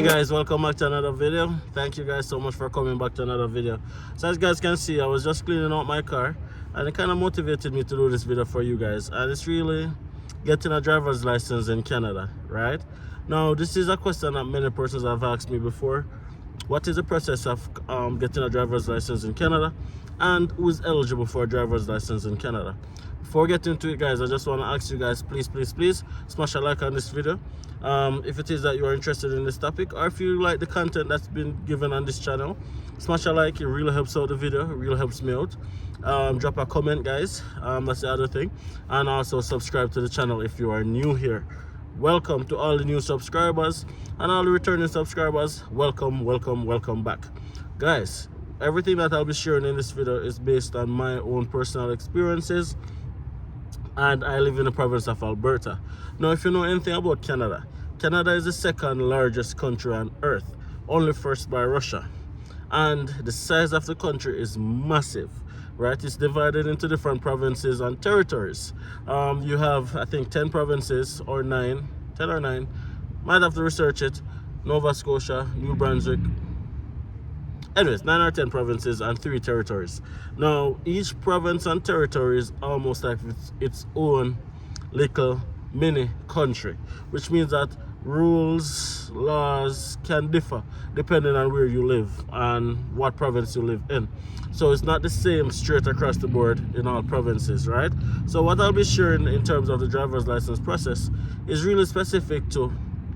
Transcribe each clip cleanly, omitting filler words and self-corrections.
Guys, welcome back to another video. Thank you guys so much for coming back to another video. So as you guys can see, I was just cleaning out my car and it kind of motivated me to do this video for you guys, and it's really getting a driver's license in Canada, right? Now this is a question that many persons have asked me before. What is the process of getting a driver's license in Canada, and who is eligible for a driver's license in Canada? Before getting into it, guys, I just want to ask you guys, please smash a like on this video if it is that you are interested in this topic, or if you like the content that's been given on this channel. Smash a like, it really helps out the video, it really helps me out. Drop a comment, guys, that's the other thing, and also subscribe to the channel if you are new here. Welcome to all the new subscribers, and all the returning subscribers. Welcome back, guys. Everything that I'll be sharing in this video is based on my own personal experiences, and I live in the province of Alberta. Now, if you know anything about Canada, Canada is the second largest country on earth, only first by Russia, and the size of the country is massive, right? It's divided into different provinces and territories. You have, I think, 10 provinces or 10 or 9, might have to research it. Nova Scotia, New Brunswick, anyways, 9 or 10 provinces and 3 territories. Now each province and territory is almost like its own little mini country, which means that rules, laws can differ depending on where you live and what province you live in. So it's not the same straight across the board in all provinces, right? So what I'll be sharing in terms of the driver's license process is really specific to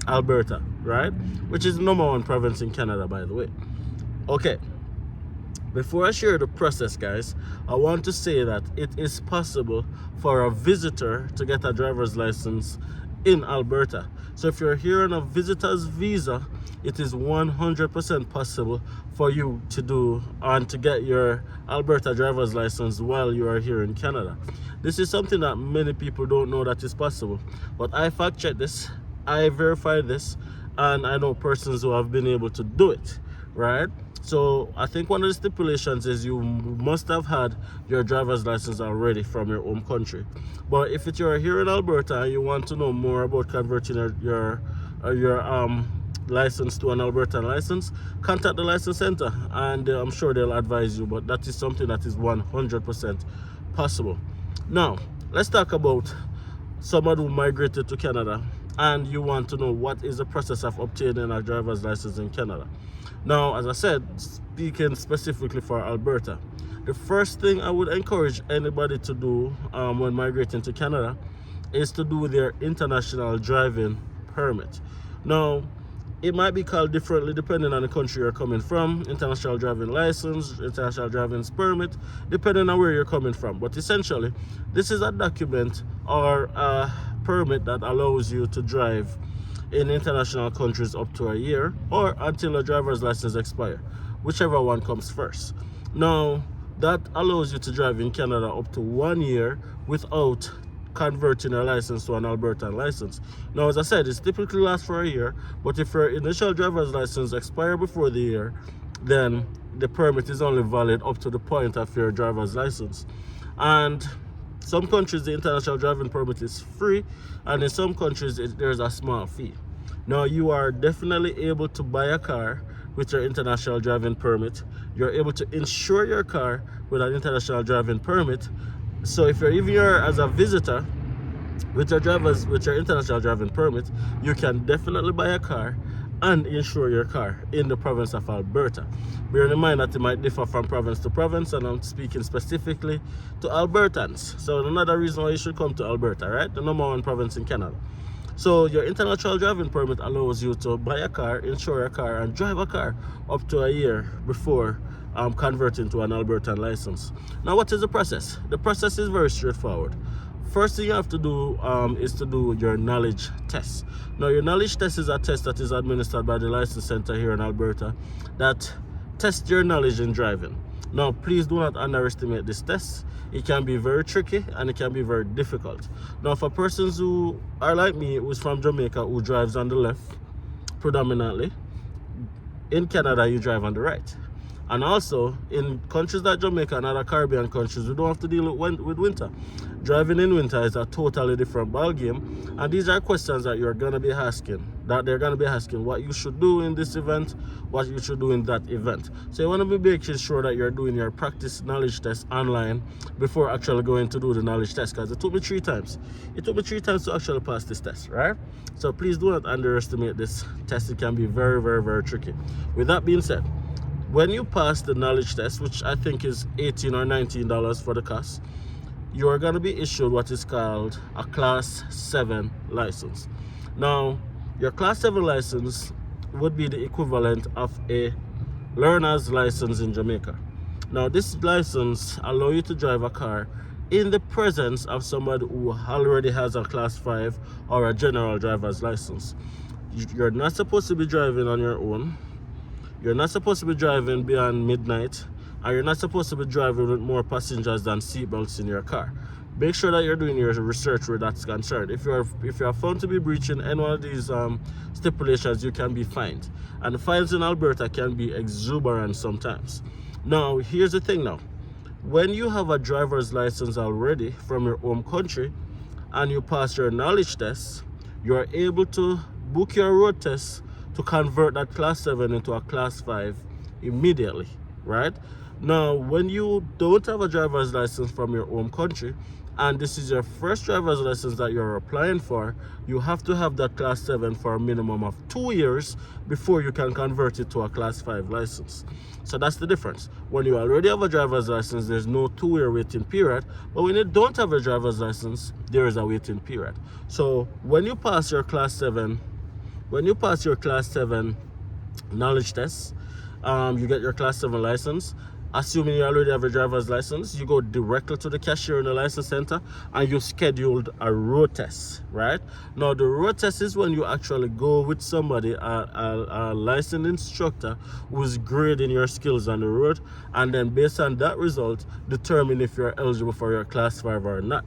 Alberta, right? Which is the #1 province in Canada, by the way. Okay, before I share the process, guys, I want to say that it is possible for a visitor to get a driver's license in Alberta. So if you're here on a visitor's visa, it is 100% possible for you to do and to get your Alberta driver's license while you are here in Canada. This is something that many people don't know that is possible, but I fact checked this, I verified this, and I know persons who have been able to do it, right? So I think one of the stipulations is you must have had your driver's license already from your home country. But if you're here in Alberta and you want to know more about converting your license to an Albertan license, contact the license center, and I'm sure they'll advise you. But that is something that is 100% possible. Now let's talk about someone who migrated to Canada and you want to know what is the process of obtaining a driver's license in Canada. Now, as I said, speaking specifically for Alberta, the first thing I would encourage anybody to do when migrating to Canada is to do their international driving permit. Now, it might be called differently depending on the country you're coming from: international driving license, international driving permit, depending on where you're coming from. But essentially, this is a document or a permit that allows you to drive in international countries up to a year or until a driver's license expires, whichever one comes first. Now that allows you to drive in Canada up to 1 year without converting your license to an Albertan license. Now, as I said, it typically lasts for a year, but if your initial driver's license expires before the year, then the permit is only valid up to the point of your driver's license. And some countries the international driving permit is free, and in some countries there's a small fee. Now you are definitely able to buy a car with your international driving permit. You're able to insure your car with an international driving permit. So if you're even here as a visitor, With your international driving permit, you can definitely buy a car and insure your car in the province of Alberta. Bear in mind that it might differ from province to province, and I'm speaking specifically to Albertans. So another reason why you should come to Alberta, right? The #1 province in Canada. So your international driving permit allows you to buy a car, insure a car, and drive a car up to a year before converting to an Albertan license. Now, what is the process? The process is very straightforward. First thing you have to do is to do your knowledge test. Now, your knowledge test is a test that is administered by the license center here in Alberta that tests your knowledge in driving. Now, please do not underestimate this test. It can be very tricky and it can be very difficult. Now, for persons who are like me, who's from Jamaica, who drives on the left predominantly, in Canada you drive on the right. And also, in countries like Jamaica and other Caribbean countries, we don't have to deal with winter. Driving in winter is a totally different ballgame. And these are questions that you're going to be asking, that they're going to be asking what you should do in this event, what you should do in that event. So you want to be making sure that you're doing your practice knowledge test online before actually going to do the knowledge test, because it took me 3 times. It took me 3 times to actually pass this test, right? So please do not underestimate this test. It can be very, very, very tricky. With that being said, when you pass the knowledge test, which I think is $18 or $19 for the cost, you are going to be issued what is called a Class 7 license. Now, your Class 7 license would be the equivalent of a learner's license in Jamaica. Now, this license allows you to drive a car in the presence of somebody who already has a Class 5 or a general driver's license. You're not supposed to be driving on your own. You're not supposed to be driving beyond midnight, and you're not supposed to be driving with more passengers than seatbelts in your car. Make sure that you're doing your research where that's concerned. If you're found to be breaching any one of these stipulations, you can be fined. And the fines in Alberta can be exuberant sometimes. Now, here's the thing now. When you have a driver's license already from your home country and you pass your knowledge test, you're able to book your road test to convert that Class 7 into a Class 5 immediately, right? Now, when you don't have a driver's license from your home country, and this is your first driver's license that you're applying for, you have to have that Class 7 for a minimum of 2 years before you can convert it to a Class 5 license. So that's the difference. When you already have a driver's license, there's no 2-year waiting period. But when you don't have a driver's license, there is a waiting period. So when you pass your Class 7 knowledge test, you get your Class 7 license. Assuming you already have a driver's license, you go directly to the cashier in the license center and you scheduled a road test, right? Now, the road test is when you actually go with somebody, a licensed instructor who's grading your skills on the road, and then based on that result, determine if you're eligible for your Class 5 or not.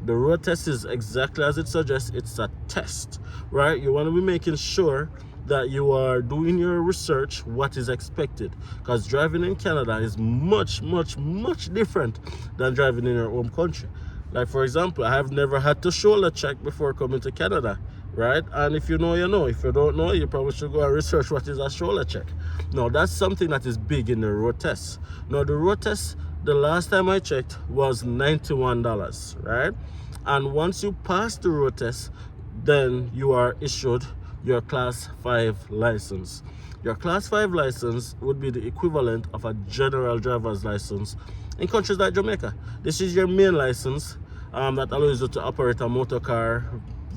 The road test is exactly as it suggests. It's a test, right? You want to be making sure that you are doing your research, what is expected, because driving in Canada is much, much, much different than driving in your home country. Like, for example, I have never had to shoulder check before coming to Canada, right? And if you know, you know. If you don't know, you probably should go and research what is a shoulder check. Now, that's something that is big in the road test. Now, the road test, the last time I checked, was $91, right? And once you pass the road test, then you are issued your Class 5 license. Your Class 5 license would be the equivalent of a general driver's license in countries like Jamaica. This is your main license that allows you to operate a motor car,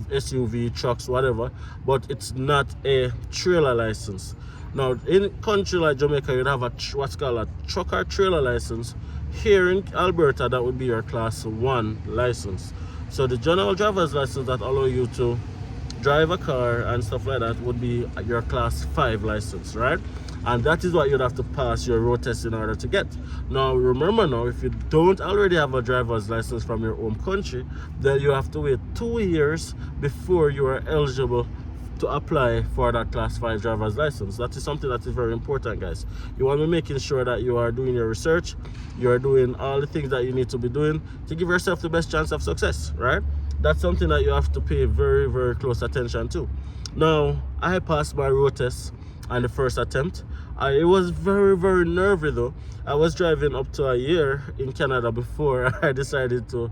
SUV, trucks, whatever, but it's not a trailer license. Now, in a country like Jamaica, you'd have what's called a truck or trailer license. Here in Alberta, that would be your Class 1 license. So the general driver's license that allow you to drive a car and stuff like that would be your Class 5 license, right? And that is what you'd have to pass your road test in order to get. Now, remember now, if you don't already have a driver's license from your home country, then you have to wait 2 years before you are eligible to apply for that Class 5 driver's license. That is something that is very important, guys. You want to be making sure that you are doing your research, you are doing all the things that you need to be doing to give yourself the best chance of success, right? That's something that you have to pay very, very close attention to. Now, I passed my road test on the first attempt. It was very, very nervy though. I was driving up to a year in Canada before I decided to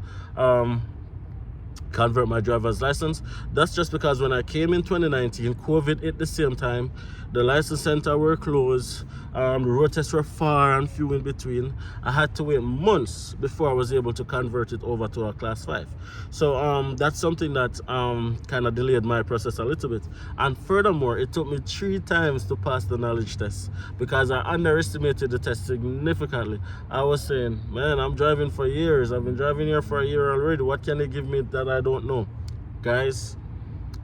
convert my driver's license. That's just because when I came in 2019, COVID hit the same time. The license center were closed. The road tests were far and few in between. I had to wait months before I was able to convert it over to a class 5. So that's something that kind of delayed my process a little bit. And furthermore, it took me 3 times to pass the knowledge test because I underestimated the test significantly. I was saying, man, I'm driving for years. I've been driving here for a year already. What can they give me that I don't know? Guys,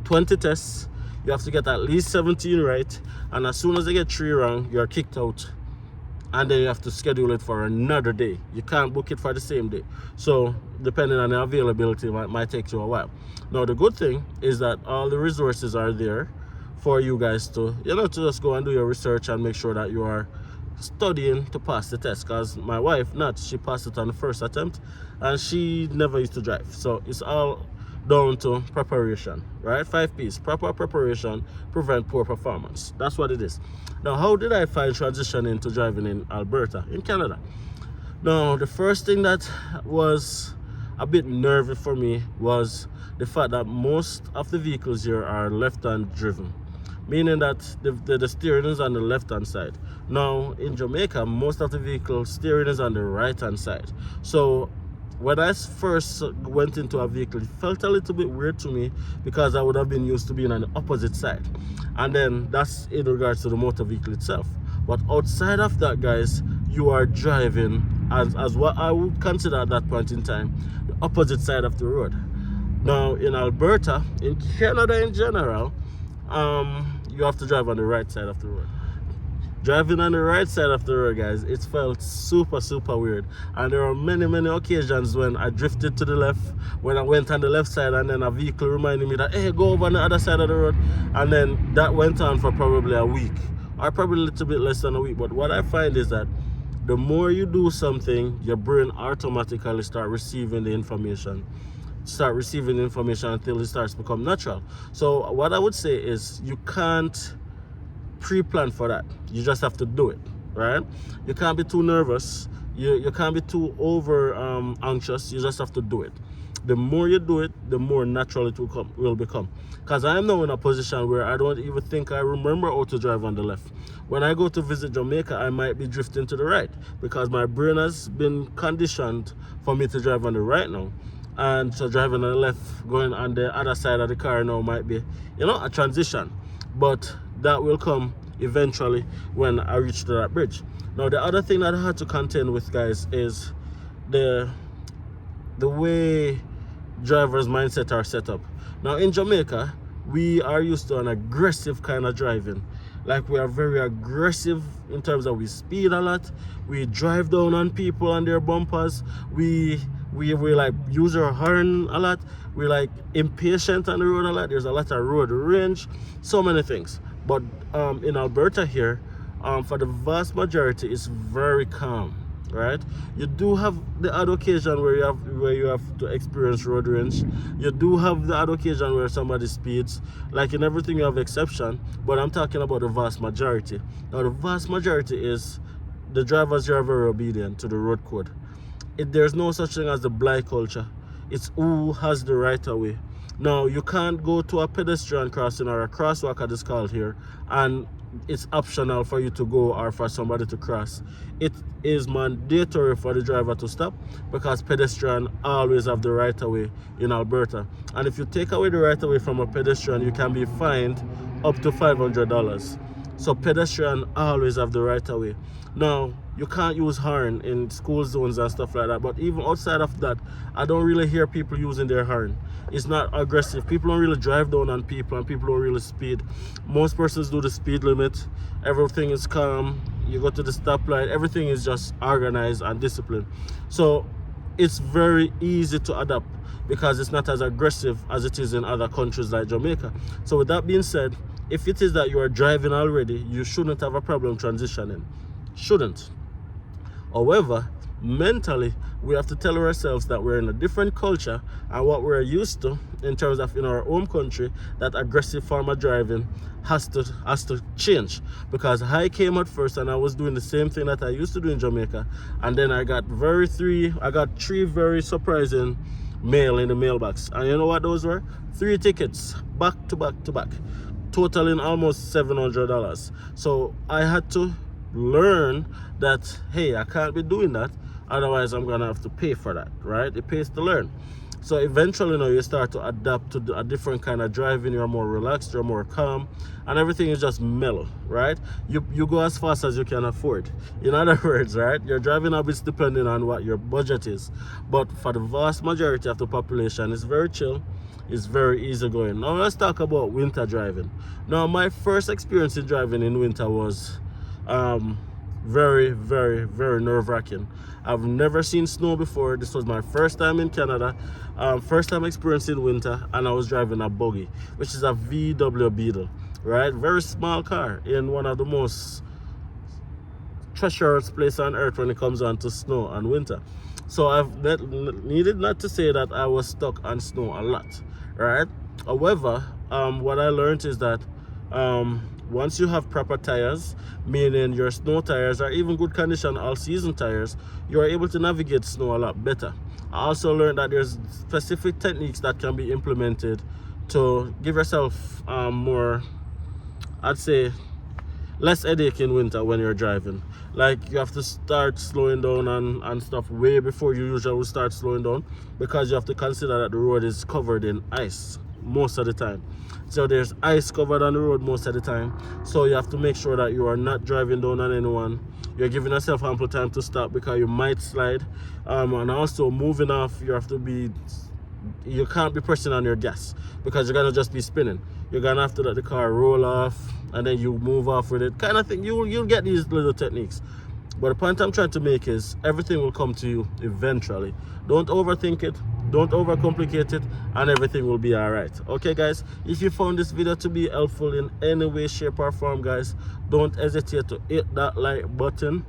20 tests. You have to get at least 17 right, and as soon as they get 3 wrong, you're kicked out, and then you have to schedule it for another day. You can't book it for the same day. So depending on the availability, it might take you a while. Now the good thing is that all the resources are there for you guys to, to just go and do your research and make sure that you are studying to pass the test. Because my wife, she passed it on the first attempt, and she never used to drive. So it's all down to preparation, right? 5 P's. Proper preparation prevent poor performance. That's what it is. Now, how did I find transition into driving in Alberta, in Canada? Now, the first thing that was a bit nervy for me was the fact that most of the vehicles here are left-hand driven, meaning that the steering is on the left-hand side. Now, in Jamaica, most of the vehicle steering is on the right-hand side. So when I first went into a vehicle, it felt a little bit weird to me because I would have been used to being on the opposite side. And then that's in regards to the motor vehicle itself. But outside of that, guys, you are driving as what I would consider at that point in time, the opposite side of the road. Now, in Alberta, in Canada in general, you have to drive on the right side of the road. Driving on the right side of the road, guys, it felt super weird. And there are many occasions when I drifted to the left, when I went on the left side, and then a vehicle reminded me that, hey, go over on the other side of the road. And then that went on for probably a week, or probably a little bit less than a week. But what I find is that the more you do something, your brain automatically start receiving the information until it starts to become natural. So what I would say is you can't pre-plan for that. You just have to do it, right? You can't be too nervous. You can't be too over anxious. You just have to do it. The more you do it, the more natural it will become. Because I am now in a position where I don't even think I remember how to drive on the left. When I go to visit Jamaica, I might be drifting to the right because my brain has been conditioned for me to drive on the right now. And so driving on the left, going on the other side of the car now might be, a transition. But that will come eventually when I reach to that bridge. Now, the other thing that I had to contend with, guys, is the way drivers' mindset are set up. Now, in Jamaica, we are used to an aggressive kind of driving. Like, we are very aggressive in terms of we speed a lot, we drive down on people on their bumpers, we like use our horn a lot, we're like impatient on the road a lot, there's a lot of road rage, so many things. But in Alberta here, for the vast majority, it's very calm, right? You do have the odd occasion where you have to experience road rage. You do have the odd occasion where somebody speeds. Like in everything, you have exception, but I'm talking about the vast majority. Now, the vast majority is the drivers here are very obedient to the road code. There's no such thing as the blind culture. It's who has the right of way. Now, you can't go to a pedestrian crossing or a crosswalk, as it's called here, and it's optional for you to go or for somebody to cross. It is mandatory for the driver to stop because pedestrians always have the right of way in Alberta. And if you take away the right of way from a pedestrian, you can be fined up to $500. So pedestrians always have the right of way. Now, you can't use horn in school zones and stuff like that, but even outside of that, I don't really hear people using their horn. It's not aggressive. People don't really drive down on people, and people don't really speed. Most persons do the speed limit. Everything is calm. You go to the stoplight. Everything is just organized and disciplined. So it's very easy to adapt because it's not as aggressive as it is in other countries like Jamaica. So with that being said, if it is that you are driving already, you shouldn't have a problem transitioning. Shouldn't. However, mentally, we have to tell ourselves that we're in a different culture, and what we're used to in terms of in our home country, that aggressive form of driving has to change. Because I came at first and I was doing the same thing that I used to do in Jamaica, and then I got three very surprising mail in the mailbox. And you know what those were? 3 tickets, back to back to back, totaling almost $700. So I had to learn that, hey, I can't be doing that, otherwise I'm gonna have to pay for that, right? It pays to learn. So eventually, you know, you start to adapt to a different kind of driving. You're more relaxed, you're more calm, and everything is just mellow, right? You go as fast as you can afford. In other words, right, your driving habits depending on what your budget is. But for the vast majority of the population, it's very chill, it's very easy going. Now let's talk about winter driving. Now my first experience in driving in winter was very, very, very nerve-wracking. I've never seen snow before. This was my first time in Canada, first time experiencing winter, and I was driving a buggy, which is a VW Beetle, right? Very small car in one of the most treacherous places on earth when it comes on to snow and winter. So needed not to say that I was stuck on snow a lot, right? However, what I learned is that once you have proper tires, meaning your snow tires are even good condition all-season tires, you are able to navigate snow a lot better. I also learned that there's specific techniques that can be implemented to give yourself more, I'd say, less headache in winter when you're driving. Like, you have to start slowing down and stuff way before you usually start slowing down, because you have to consider that the road is covered in ice most of the time. So there's ice covered on the road most of the time, so you have to make sure that you are not driving down on anyone. You're giving yourself ample time to stop because you might slide, and also moving off, you can't be pressing on your gas because you're gonna just be spinning. You're gonna have to let the car roll off and then you move off with it, kind of thing. You'll get these little techniques. But the point I'm trying to make is everything will come to you eventually. Don't overthink it, don't overcomplicate it, and everything will be all right. Okay, guys, if you found this video to be helpful in any way, shape, or form, guys, don't hesitate to hit that like button.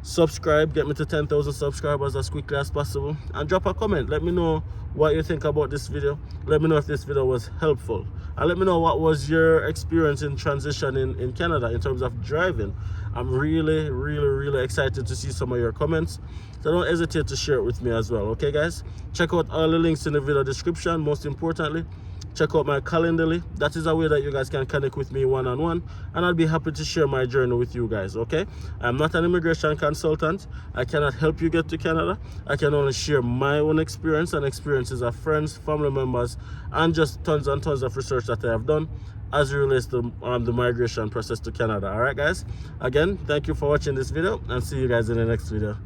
Subscribe, get me to 10,000 subscribers as quickly as possible, and drop a comment. Let me know what you think about this video. Let me know if this video was helpful, and let me know what was your experience in transition in Canada in terms of driving. I'm really, really, really excited to see some of your comments, so don't hesitate to share it with me as well. Okay, guys, check out all the links in the video description. Most importantly, check out my Calendly. That is a way that you guys can connect with me one-on-one, and I'll be happy to share my journey with you guys. Okay, I'm not an immigration consultant. I cannot help you get to Canada. I can only share my own experience and experiences of friends, family members, and just tons and tons of research that I have done as it relates to the migration process to Canada. All right, guys, again, thank you for watching this video, and see you guys in the next video.